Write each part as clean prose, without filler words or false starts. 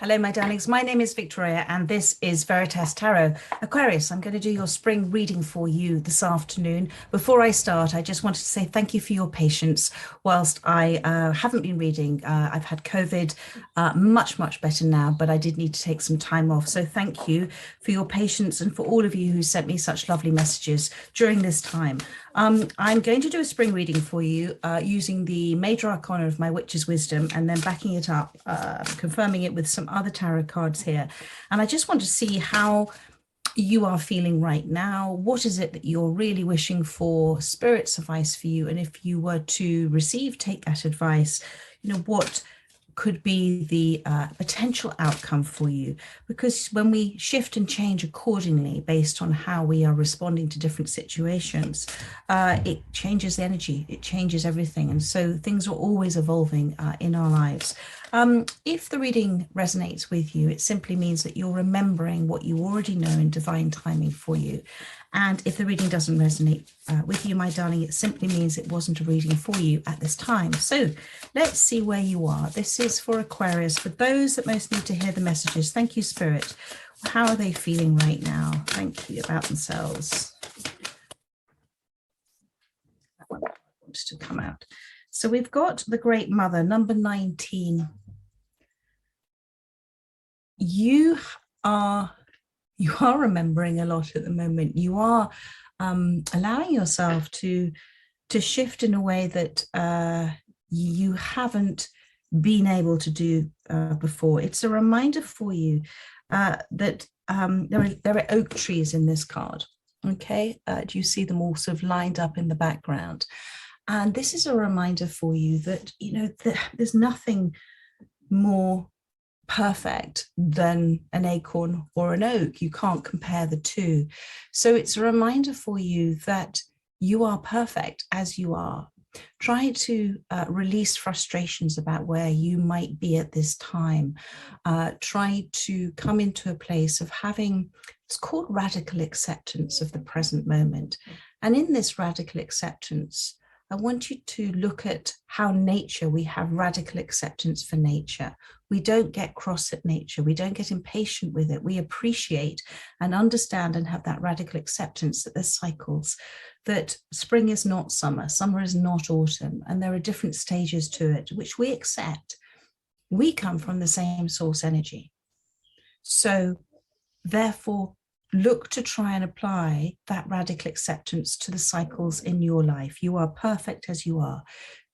Hello, my darlings. My name is Victoria, and this is Veritas Tarot. Aquarius, I'm going to do your spring reading for you this afternoon. Before I start, I just wanted to say thank you for your patience whilst I haven't been reading. I've had COVID, much better now, but I did need to take some time off. So thank you for your patience and for all of you who sent me such lovely messages during this time. I'm going to do a spring reading for you using the major arcana of my witch's wisdom and then backing it up, confirming it with some other tarot cards here. And I just want to see how you are feeling right now. What is it that you're really wishing for Spirit's advice for you? And if you were to take that advice, you know, what could be the potential outcome for you? Because when we shift and change accordingly based on how we are responding to different situations, it changes the energy, it changes everything. And so things are always evolving in our lives. If the reading resonates with you, it simply means that you're remembering what you already know in divine timing for you. And if the reading doesn't resonate with you, my darling, it simply means it wasn't a reading for you at this time. So let's see where you are. This is for Aquarius, for those that most need to hear the messages. Thank you, Spirit. How are they feeling right now? Thank you, about themselves. That one wants to come out. So we've got the Great Mother, number 19. You are remembering a lot at the moment. You are allowing yourself to shift in a way that you haven't been able to do before. It's a reminder for you that there are oak trees in this card. Okay, do you see them all sort of lined up in the background? And this is a reminder for you that, you know, there's nothing more perfect than an acorn or an oak. You can't compare the two. So it's a reminder for you that you are perfect as you are. Try to release frustrations about where you might be at this time. Try to come into a place of having, it's called radical acceptance of the present moment. And in this radical acceptance, I want you to look at how nature, we have radical acceptance for nature. We don't get cross at nature. We don't get impatient with it. We appreciate and understand and have that radical acceptance that there's cycles, that spring is not summer, summer is not autumn, and there are different stages to it, which we accept. We come from the same source energy. So therefore, look to try and apply that radical acceptance to the cycles in your life. You are perfect as you are.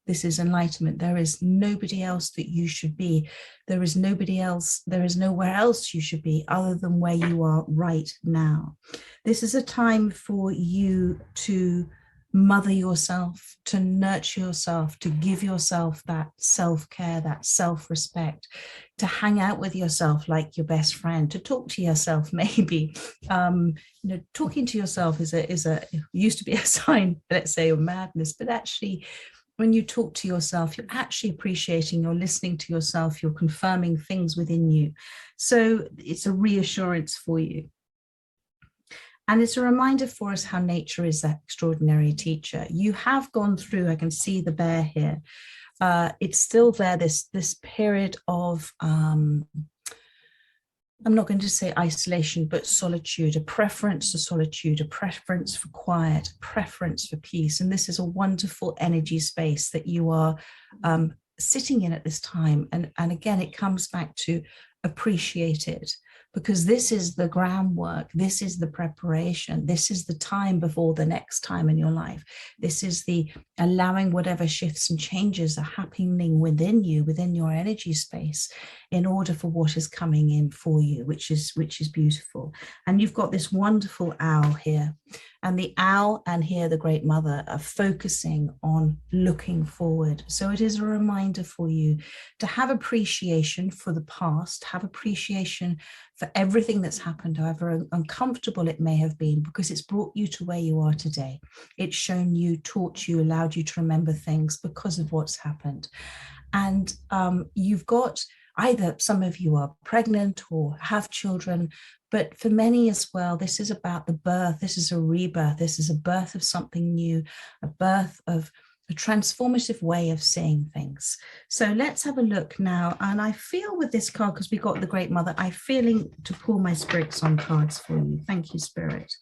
This is enlightenment. There is nobody else that you should be. There is nobody else. There is nowhere else you should be other than where you are right now. This is a time for you to mother yourself, to nurture yourself, to give yourself that self-care, that self-respect, to hang out with yourself like your best friend, to talk to yourself maybe. You know, talking to yourself used to be a sign, let's say, of madness, but actually when you talk to yourself, you're actually appreciating, you're listening to yourself, you're confirming things within you. So it's a reassurance for you. And it's a reminder for us how nature is that extraordinary teacher. You have gone through, I can see the bear here. It's still there, this period of, I'm not going to say isolation, but solitude, a preference for solitude, a preference for quiet, a preference for peace. And this is a wonderful energy space that you are sitting in at this time. And again, it comes back to appreciate it, because this is the groundwork, this is the preparation, this is the time before the next time in your life. This is the allowing whatever shifts and changes are happening within you, within your energy space, in order for what is coming in for you, which is beautiful. And you've got this wonderful owl here, and the owl and here the Great Mother are focusing on looking forward. So it is a reminder for you to have appreciation for the past, have appreciation for everything that's happened, however uncomfortable it may have been, because it's brought you to where you are today. It's shown you, taught you, allowed you to remember things because of what's happened. And you've got either some of you are pregnant or have children, but for many as well, this is about the birth. This is a rebirth. This is a birth of something new, a birth of a transformative way of seeing things. So let's have a look now. And I feel with this card, because we got the Great Mother, I'm feeling to pull my Spirit Song cards for you. Thank you, Spirit.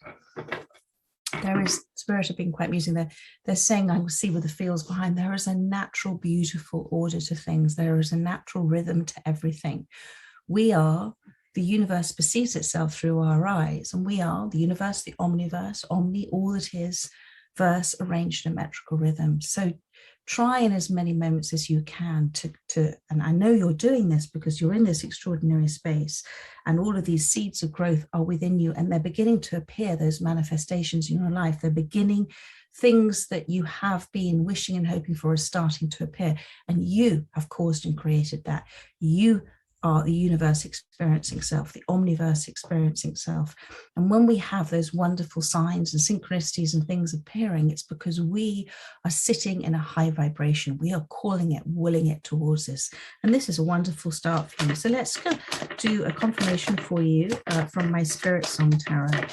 There is, Spirit have been quite amusing. They're saying, I will see with the feels behind, there is a natural, beautiful order to things. There is a natural rhythm to everything. We are, the universe perceives itself through our eyes, and we are the universe, the omniverse, omni, all that is, verse arranged in a metrical rhythm. So try in as many moments as you can to, and I know you're doing this because you're in this extraordinary space, and all of these seeds of growth are within you, and they're beginning to appear, those manifestations in your life. They're beginning, things that you have been wishing and hoping for are starting to appear, and you have caused and created that. You are the universe experiencing self, the omniverse experiencing self. And when we have those wonderful signs and synchronicities and things appearing, it's because we are sitting in a high vibration. We are calling it, willing it towards us. And this is a wonderful start for you. So let's go do a confirmation for you from my Spirit Song Tarot.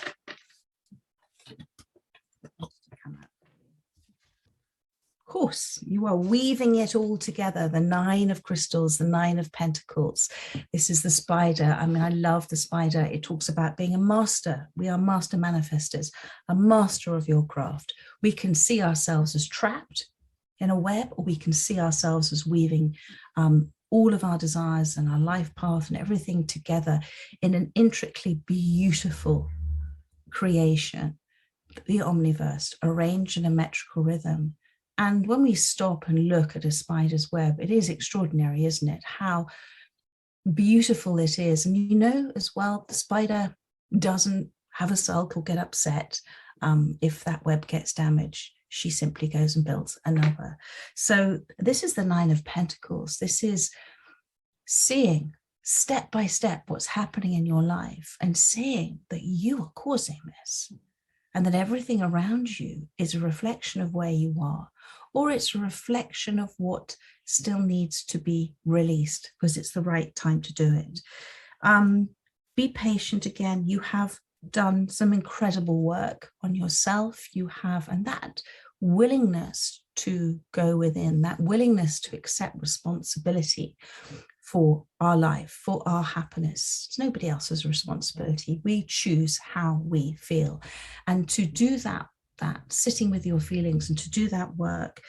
Course, you are weaving it all together. The 9 of crystals, the 9 of pentacles. This is the spider. I mean, I love the spider. It talks about being a master. We are master manifestors, a master of your craft. We can see ourselves as trapped in a web, or we can see ourselves as weaving all of our desires and our life path and everything together in an intricately beautiful creation, the omniverse, arranged in a metrical rhythm. And when we stop and look at a spider's web, it is extraordinary, isn't it? How beautiful it is. And you know as well, the spider doesn't have a sulk or get upset if that web gets damaged. She simply goes and builds another. So this is the 9 of Pentacles. This is seeing step by step what's happening in your life and seeing that you are causing this, and that everything around you is a reflection of where you are, or it's a reflection of what still needs to be released because it's the right time to do it. Be patient again. You have done some incredible work on yourself. You have, and that willingness to go within, that willingness to accept responsibility for our life, for our happiness. It's nobody else's responsibility. We choose how we feel. And to do that sitting with your feelings and to do that work,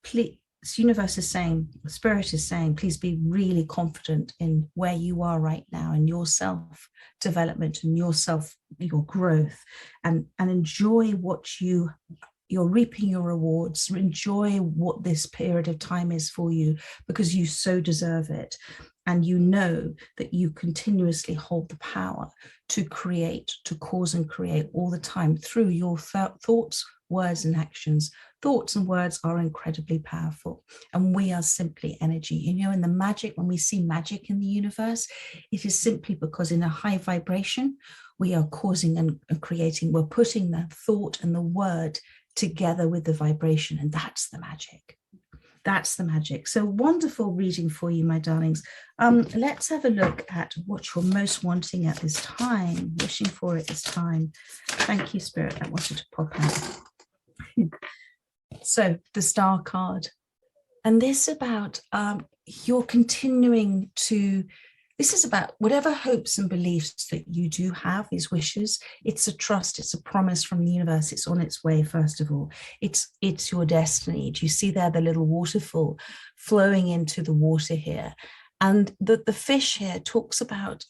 please, the universe is saying, Spirit is saying, please be really confident in where you are right now and your self-development and your growth, and enjoy what you're reaping your rewards. Enjoy what this period of time is for you, because you so deserve it. And you know that you continuously hold the power to create, to cause and create all the time through your thoughts, words and actions. Thoughts and words are incredibly powerful, and we are simply energy. You know, in the magic, when we see magic in the universe, it is simply because in a high vibration, we are causing and creating, we're putting the thought and the word together with the vibration, and that's the magic. That's the magic. So wonderful reading for you, my darlings. Let's have a look at what you're most wanting at this time, wishing for at this time. Thank you, Spirit. I wanted to pop out. So the Star card. And this about you're continuing to, this is about whatever hopes and beliefs that you do have, these wishes. It's a trust, it's a promise from the universe. It's on its way, first of all. It's your destiny. Do you see there the little waterfall flowing into the water here? And the fish here talks about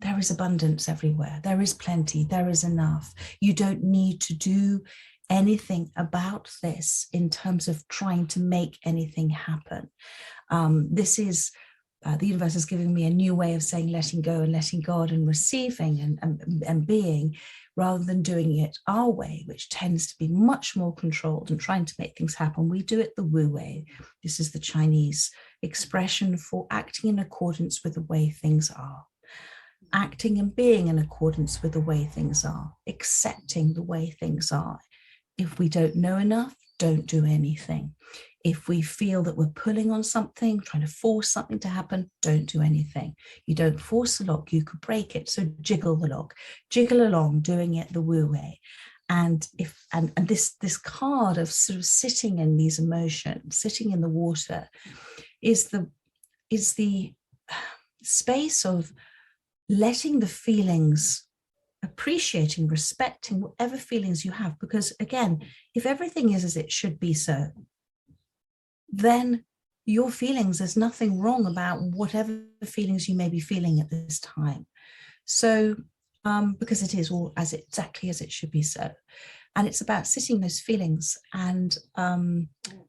there is abundance everywhere. There is plenty. There is enough. You don't need to do anything about this in terms of trying to make anything happen. This is the universe is giving me a new way of saying letting go and letting God and receiving and being, rather than doing it our way, which tends to be much more controlled and trying to make things happen. We do it the Wu way. This is the Chinese expression for acting in accordance with the way things are. Acting and being in accordance with the way things are. Accepting the way things are. If we don't know enough, don't do anything. If we feel that we're pulling on something, trying to force something to happen, don't do anything. You don't force the lock, you could break it. So jiggle the lock, jiggle along, doing it the Wu way. And this card of sort of sitting in these emotions, sitting in the water, is the space of letting the feelings, appreciating, respecting whatever feelings you have. Because again, if everything is as it should be, so then your feelings, there's nothing wrong about whatever feelings you may be feeling at this time. So because it is all exactly as it should be, so. And it's about sitting those feelings and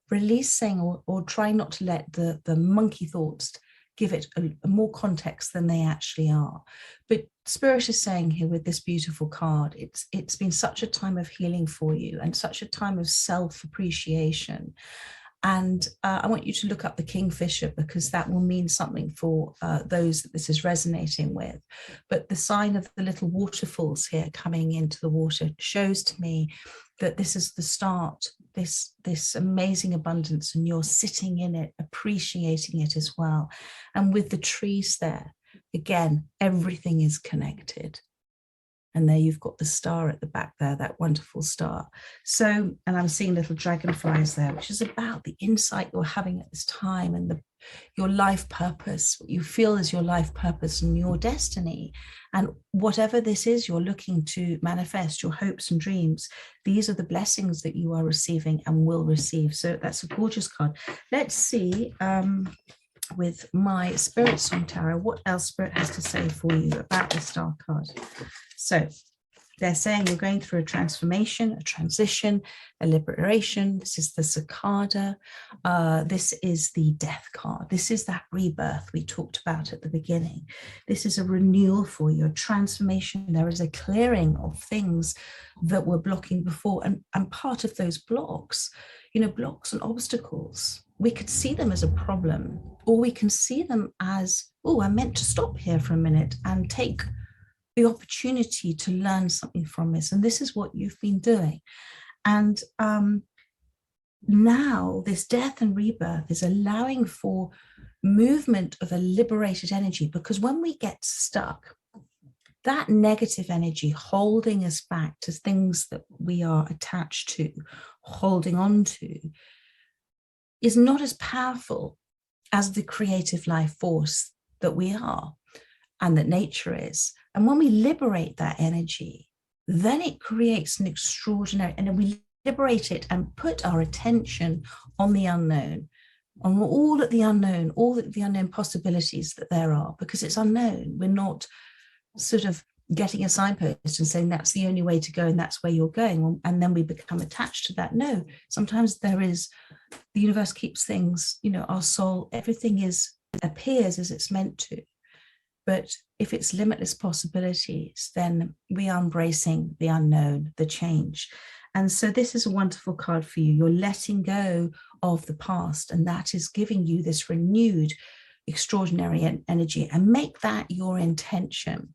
releasing or trying not to let the monkey thoughts give it a more context than they actually are. But Spirit is saying here with this beautiful card, it's been such a time of healing for you and such a time of self-appreciation. And I want you to look up the Kingfisher, because that will mean something for those that this is resonating with. But the sign of the little waterfalls here coming into the water shows to me that this is the start, this amazing abundance, and you're sitting in it, appreciating it as well. And with the trees there, again, everything is connected. And there you've got the star at the back there, that wonderful star. So, and I'm seeing little dragonflies there, which is about the insight you're having at this time and your life purpose, what you feel is your life purpose and your destiny. And whatever this is you're looking to manifest, your hopes and dreams, these are the blessings that you are receiving and will receive. So that's a gorgeous card. Let's see with my Spirit Song Tarot, what else Spirit has to say for you about the Star card. So they're saying you're going through a transformation, a transition, a liberation. This is the cicada. This is the death card. This is that rebirth we talked about at the beginning. This is a renewal for you, a transformation. There is a clearing of things that were blocking before. And part of those blocks, blocks and obstacles, we could see them as a problem, or we can see them as, oh, I'm meant to stop here for a minute and take the opportunity to learn something from this. And this is what you've been doing. And now this death and rebirth is allowing for movement of a liberated energy, because when we get stuck, that negative energy holding us back to things that we are attached to, holding on to, is not as powerful as the creative life force that we are and that nature is. And when we liberate that energy, then it creates an extraordinary, and then we liberate it and put our attention on the unknown, on all of the unknown possibilities that there are, because it's unknown. We're not sort of getting a signpost and saying that's the only way to go and that's where you're going, and then we become attached to that. No, sometimes the universe keeps things, our soul, everything appears as it's meant to. But if it's limitless possibilities, then we are embracing the unknown, the change. And so this is a wonderful card for you. You're letting go of the past, and that is giving you this renewed, extraordinary energy. And make that your intention.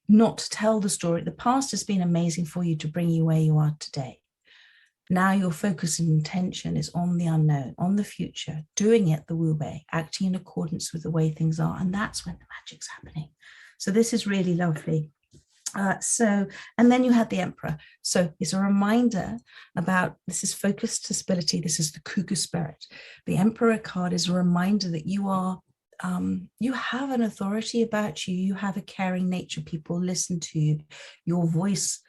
Not to tell the story. The past has been amazing for you to bring you where you are today. Now your focus and intention is on the unknown, on the future, doing it the Wu way, acting in accordance with the way things are. And that's when the magic's happening. So this is really lovely. And then you had the Emperor. So it's a reminder about, this is focused stability. This is the Cougar spirit. The Emperor card is a reminder that you are, you have an authority about you. You have a caring nature. People listen to you. Your voice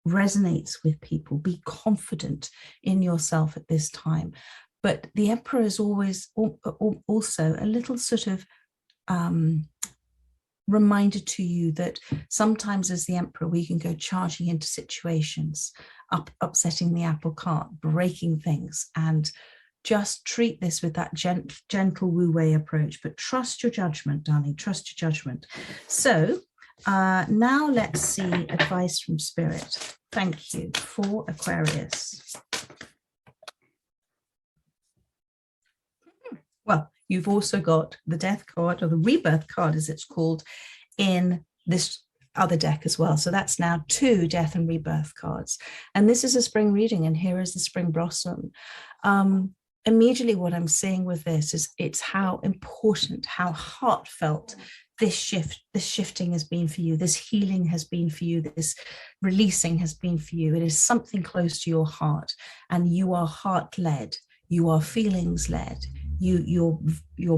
resonates with people. Be confident in yourself at this time. But the Emperor is always also a little sort of reminder to you that sometimes as the Emperor, we can go charging into situations, upsetting the apple cart, breaking things, and just treat this with that gentle Wu Wei approach. But trust your judgment, darling, trust your judgment. So now let's see advice from Spirit. Thank you for Aquarius. Well, you've also got the death card, or the rebirth card as it's called, in this other deck as well. So that's now 2 death and rebirth cards. And this is a spring reading, and here is the spring blossom. Immediately what I'm seeing with this is it's how important, how heartfelt this shifting has been for you, this healing has been for you, this releasing has been for you. It is something close to your heart, and you are heart-led, you are feelings-led. You're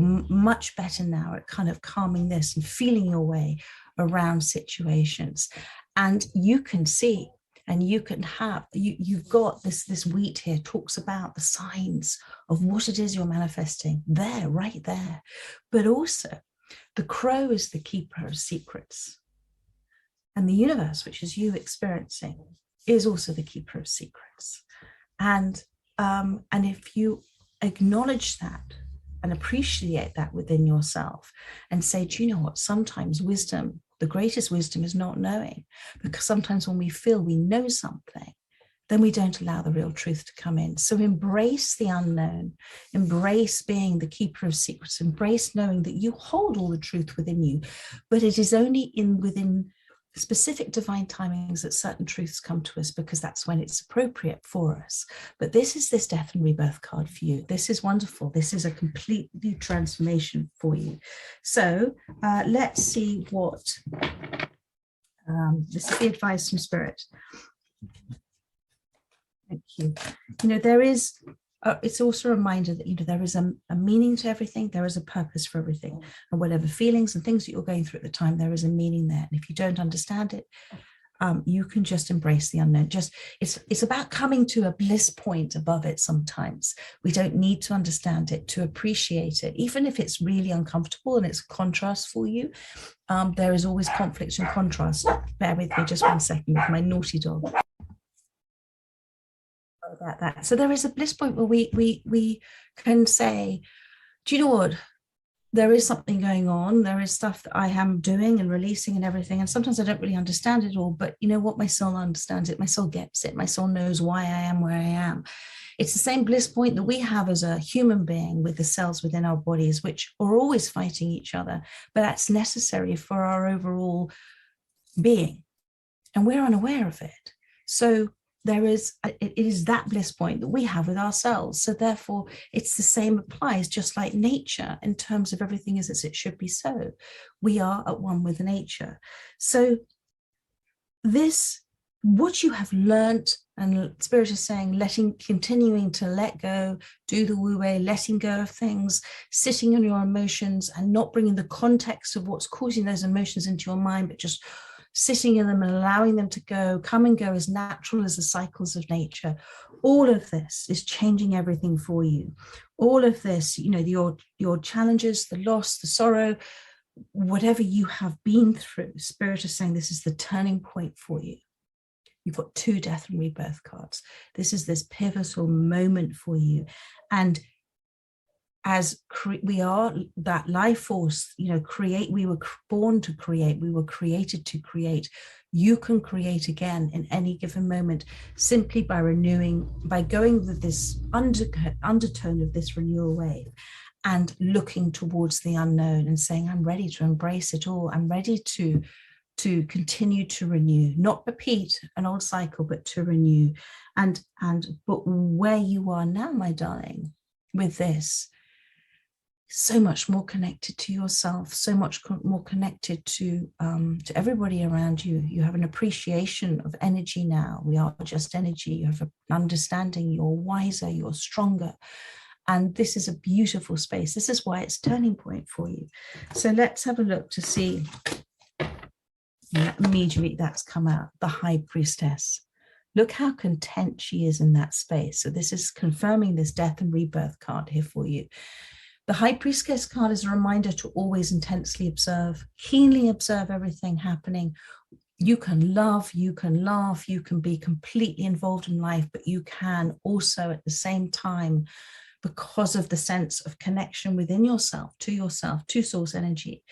much better now at kind of calming this and feeling your way around situations. And you can see, and you can have, you've got this wheat here talks about the signs of what it is you're manifesting there, right there. But also the crow is the keeper of secrets, and the universe, which is you experiencing, is also the keeper of secrets. And if you acknowledge that and appreciate that within yourself and say, do you know what, sometimes wisdom, the greatest wisdom is not knowing, because sometimes when we feel we know something, then we don't allow the real truth to come in. So embrace the unknown, embrace being the keeper of secrets, embrace knowing that you hold all the truth within you, but it is only within specific divine timings that certain truths come to us, because that's when it's appropriate for us. But this is this death and rebirth card for you. This is wonderful. This is a complete new transformation for you. So let's see what this is the advice from Spirit. Thank you. You know, there is it's also a reminder that, you know, there is a meaning to everything. There is a purpose for everything, and whatever feelings and things that you're going through at the time, there is a meaning there. And if you don't understand it, you can just embrace the unknown. Just it's about coming to a bliss point above it. Sometimes we don't need to understand it to appreciate it, even if it's really uncomfortable and it's a contrast for you. There is always conflict and contrast. Bear with me just 1 second with my naughty dog. About that. So there is a bliss point where we can say, do you know what, there is something going on, there is stuff that I am doing and releasing and everything, and sometimes I don't really understand it all, but you know what, my soul understands it, my soul gets it, my soul knows why I am where I am. It's the same bliss point that we have as a human being with the cells within our bodies, which are always fighting each other, but that's necessary for our overall being, and we're unaware of it. So it is that bliss point that we have with ourselves. So therefore, it's the same applies, just like nature, in terms of everything is as it should be so. We are at one with nature. So this, what you have learnt, and Spirit is saying, continuing to let go, do the wu wei, letting go of things, sitting on your emotions and not bringing the context of what's causing those emotions into your mind, but just sitting in them and allowing them to come and go as natural as the cycles of nature. All of this is changing everything for you. All of this, you know, your challenges, the loss, the sorrow, whatever you have been through, Spirit is saying this is the turning point for you. You've got 2 death and rebirth cards. This is this pivotal moment for you. And as we are that life force, you know, we were born to create, we were created to create. You can create again in any given moment, simply by renewing, by going with this undertone of this renewal wave and looking towards the unknown and saying, I'm ready to embrace it all. I'm ready to continue to renew, not repeat an old cycle, but to renew. But where you are now, my darling, with this, so much more connected to yourself, so much more connected to everybody around you. You have an appreciation of energy now. We are just energy. You have an understanding. You're wiser. You're stronger. And this is a beautiful space. This is why it's turning point for you. So let's have a look to see. Immediately that's come out. The High Priestess. Look how content she is in that space. So this is confirming this death and rebirth card here for you. The High Priestess card is a reminder to always intensely observe, keenly observe everything happening. You can love, you can laugh, you can be completely involved in life, but you can also at the same time, because of the sense of connection within yourself, to source energy,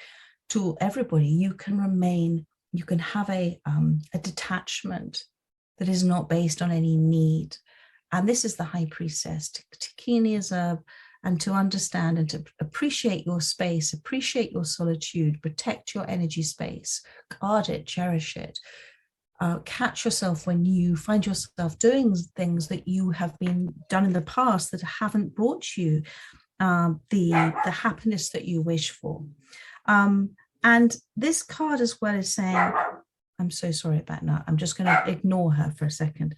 to everybody, you can remain, you can have a detachment that is not based on any need. And this is the High Priestess, to keenly observe and to understand and to appreciate your space, appreciate your solitude, protect your energy space, guard it, cherish it. Catch yourself when you find yourself doing things that you have been done in the past that haven't brought you the happiness that you wish for. And this card as well is saying, I'm so sorry about that. I'm just going to ignore her for a second.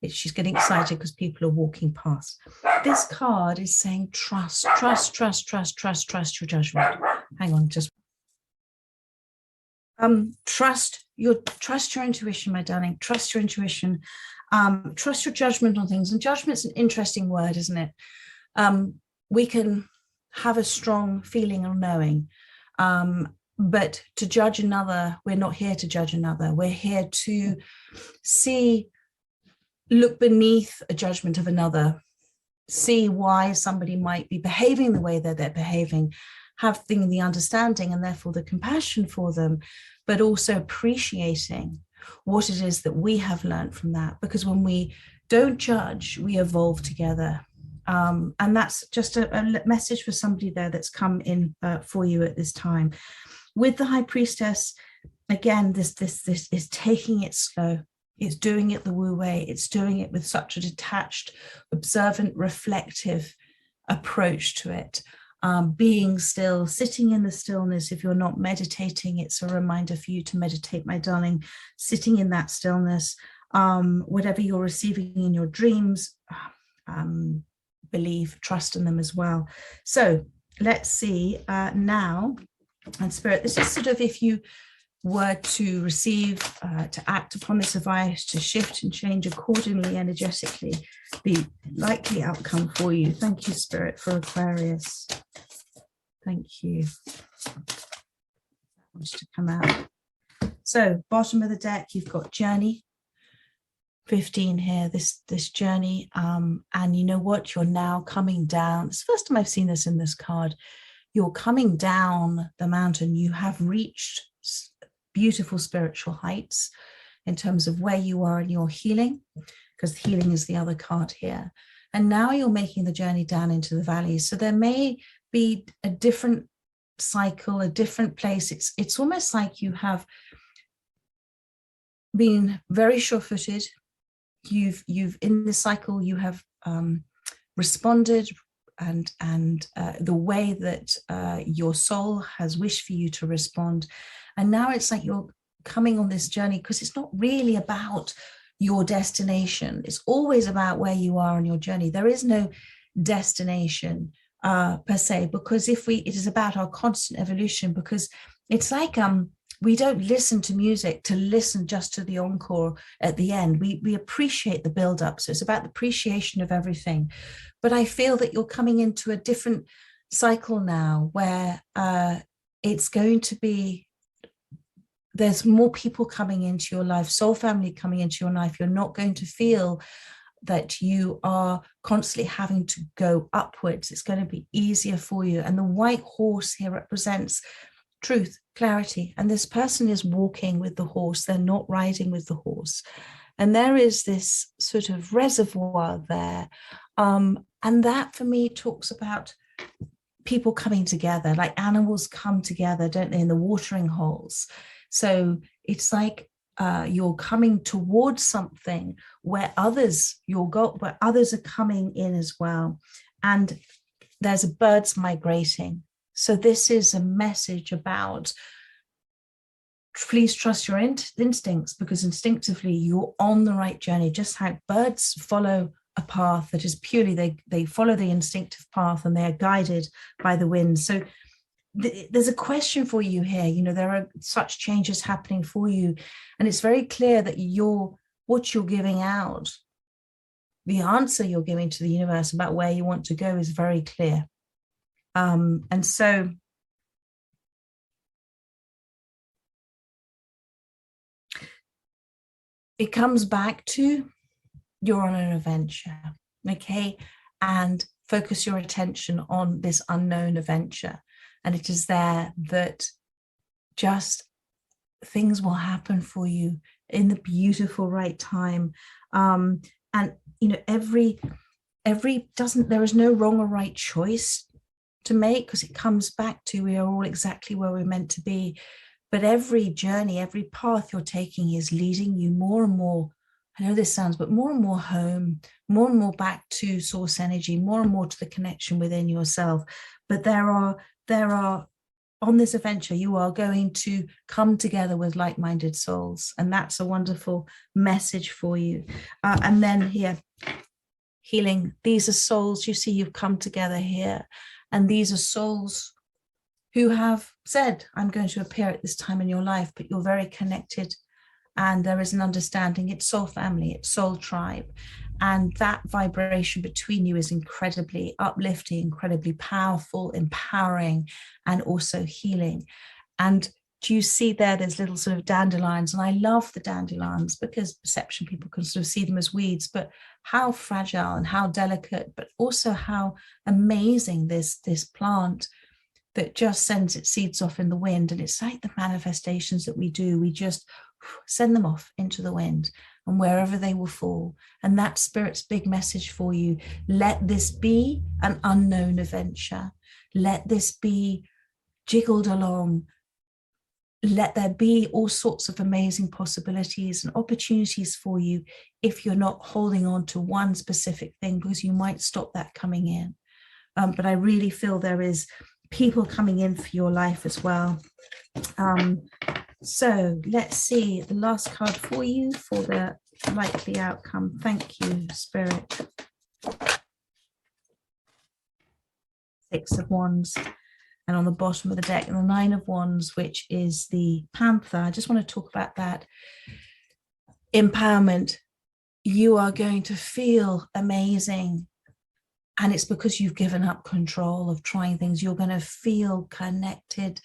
She's getting excited because people are walking past. This card is saying trust, trust, trust, trust, trust, trust your judgment. Hang on, just trust your intuition, my darling. Trust your intuition. Trust your judgment on things. And judgment's an interesting word, isn't it? We can have a strong feeling or knowing. But to judge another, we're not here to judge another. We're here to look beneath a judgment of another, see why somebody might be behaving the way that they're behaving, have the understanding and therefore the compassion for them, but also appreciating what it is that we have learned from that. Because when we don't judge, we evolve together. And that's just a message for somebody there that's come in for you at this time. With the High Priestess, again, this is taking it slow. It's doing it the Wu way. It's doing it with such a detached, observant, reflective approach to it. Being still, sitting in the stillness. If you're not meditating, it's a reminder for you to meditate, my darling. Sitting in that stillness, whatever you're receiving in your dreams, believe, trust in them as well. So let's see now. And Spirit, this is sort of if you were to receive, to act upon this advice, to shift and change accordingly, energetically, the likely outcome for you. Thank you, Spirit, for Aquarius. Thank you. That wants to come out. So, bottom of the deck, you've got journey. 15 here, this journey. And you know what? You're now coming down. It's the first time I've seen this in this card. You're coming down the mountain. You have reached beautiful spiritual heights in terms of where you are in your healing, because healing is the other card here. And now you're making the journey down into the valleys. So there may be a different cycle, a different place. It's almost like you have been very sure-footed. You've in this cycle, you have responded and the way that your soul has wished for you to respond. And now it's like you're coming on this journey because it's not really about your destination. It's always about where you are on your journey. There is no destination per se, because it is about our constant evolution, because it's like we don't listen to music to listen just to the encore at the end. We appreciate the build up. So it's about the appreciation of everything. But I feel that you're coming into a different cycle now where it's going to be, there's more people coming into your life, soul family coming into your life. You're not going to feel that you are constantly having to go upwards. It's going to be easier for you. And the white horse here represents truth, clarity. And this person is walking with the horse. They're not riding with the horse. And there is this sort of reservoir there. And that for me talks about people coming together, like animals come together, don't they, in the watering holes. So it's like you're coming towards something where others are coming in as well. And there's birds migrating. So this is a message about, please trust your instincts, because instinctively you're on the right journey. Just how birds follow a path that is purely, they follow the instinctive path and they are guided by the wind. So there's a question for you here. You know, there are such changes happening for you, and it's very clear that what you're giving out, the answer you're giving to the universe about where you want to go is very clear. And so it comes back to you're on an adventure, okay? And focus your attention on this unknown adventure. And it is there that just things will happen for you in the beautiful right time. And, you know, there is no wrong or right choice to make, because it comes back to we are all exactly where we're meant to be. But every journey, every path you're taking is leading you more and more, I know this sounds, but more and more home, more and more back to source energy, more and more to the connection within yourself. But there are on this adventure, you are going to come together with like-minded souls. And that's a wonderful message for you. And then here, healing. These are souls, you see, you've come together here. And these are souls who have said, I'm going to appear at this time in your life, but you're very connected. And there is an understanding. It's soul family, it's soul tribe. And that vibration between you is incredibly uplifting, incredibly powerful, empowering, and also healing. And do you see there's little sort of dandelions? And I love the dandelions because perception, people can sort of see them as weeds, but how fragile and how delicate, but also how amazing this plant that just sends its seeds off in the wind. And it's like the manifestations that we do. We just send them off into the wind and wherever they will fall. And that's Spirit's big message for you. Let this be an unknown adventure. Let this be jiggled along. Let there be all sorts of amazing possibilities and opportunities for you if you're not holding on to one specific thing, because you might stop that coming in. But I really feel there is people coming in for your life as well. So let's see the last card for you for the likely outcome. Thank you, Spirit. Six of Wands. And on the bottom of the deck, the Nine of Wands, which is the Panther. I just want to talk about that. Empowerment. You are going to feel amazing. And it's because you've given up control of trying things. You're going to feel connected.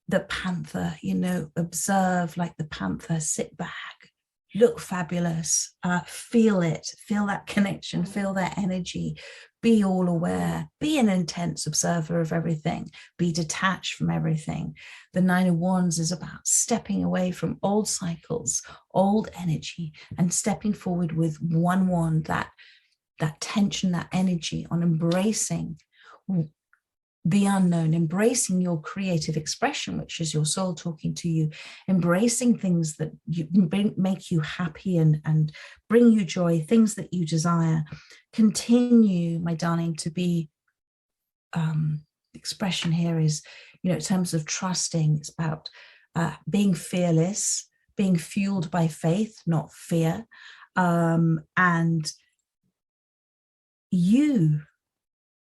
The Panther, you know, observe like the Panther, sit back, look fabulous, feel it, feel that connection, feel that energy, be all aware, be an intense observer of everything, be detached from everything. The Nine of Wands is about stepping away from old cycles, old energy, and stepping forward with one wand, that tension, that energy on embracing the unknown, embracing your creative expression, which is your soul talking to you, embracing things that make you happy and bring you joy, things that you desire. Continue, my darling, to be, expression here is, you know, in terms of trusting, it's about being fearless, being fueled by faith, not fear. And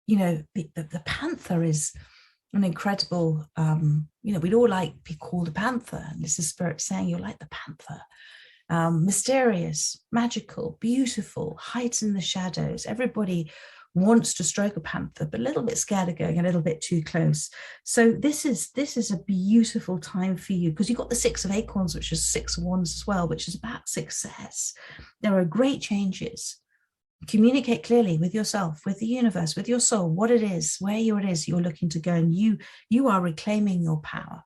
you know, the Panther is an incredible, you know, we'd all like to be called a Panther. And this is Spirit saying you're like the Panther. Mysterious, magical, beautiful, hides in the shadows. Everybody wants to stroke a panther, but a little bit scared of going a little bit too close. So this is a beautiful time for you, because you've got the Six of Acorns, which is Six of Wands as well, which is about success. There are great changes. Communicate clearly with yourself, with the universe, with your soul, what it is, where it is you're looking to go, and you are reclaiming your power.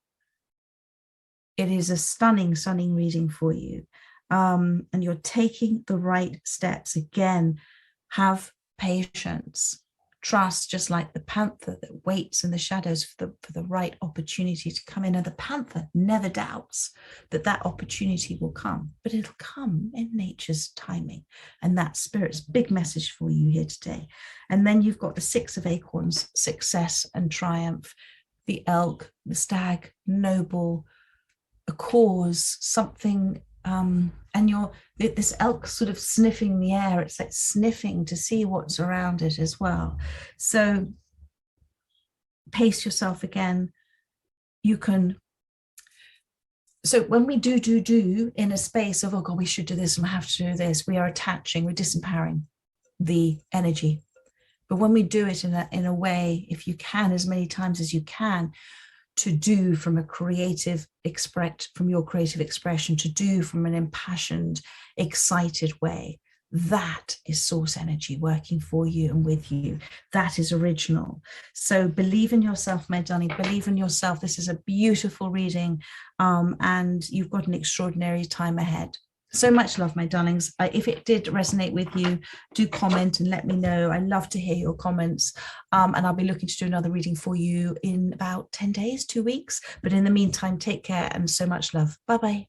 It is a stunning reading for you. And you're taking the right steps. Again, have patience, trust, just like the Panther that waits in the shadows for the right opportunity to come in. And the Panther never doubts that opportunity will come, but it'll come in nature's timing. And that's Spirit's big message for you here today. And then you've got the Six of Acorns, success and triumph, the elk, the stag, noble, a cause, something, and this elk sort of sniffing the air. It's like sniffing to see what's around it as well. So pace yourself again. You can, so when we do in a space of, oh God, we should do this and we have to do this, we are attaching, we're disempowering the energy. But when we do it in a way, if you can, as many times as you can, to do from a creative from your creative expression, to do from an impassioned, excited way, that is source energy working for you and with you. That is original. So believe in yourself, my darling, believe in yourself. This is a beautiful reading, and you've got an extraordinary time ahead. So much love, my darlings. If it did resonate with you, do comment and let me know. I love to hear your comments. And I'll be looking to do another reading for you in about 10 days, 2 weeks. But in the meantime, take care and so much love. Bye-bye.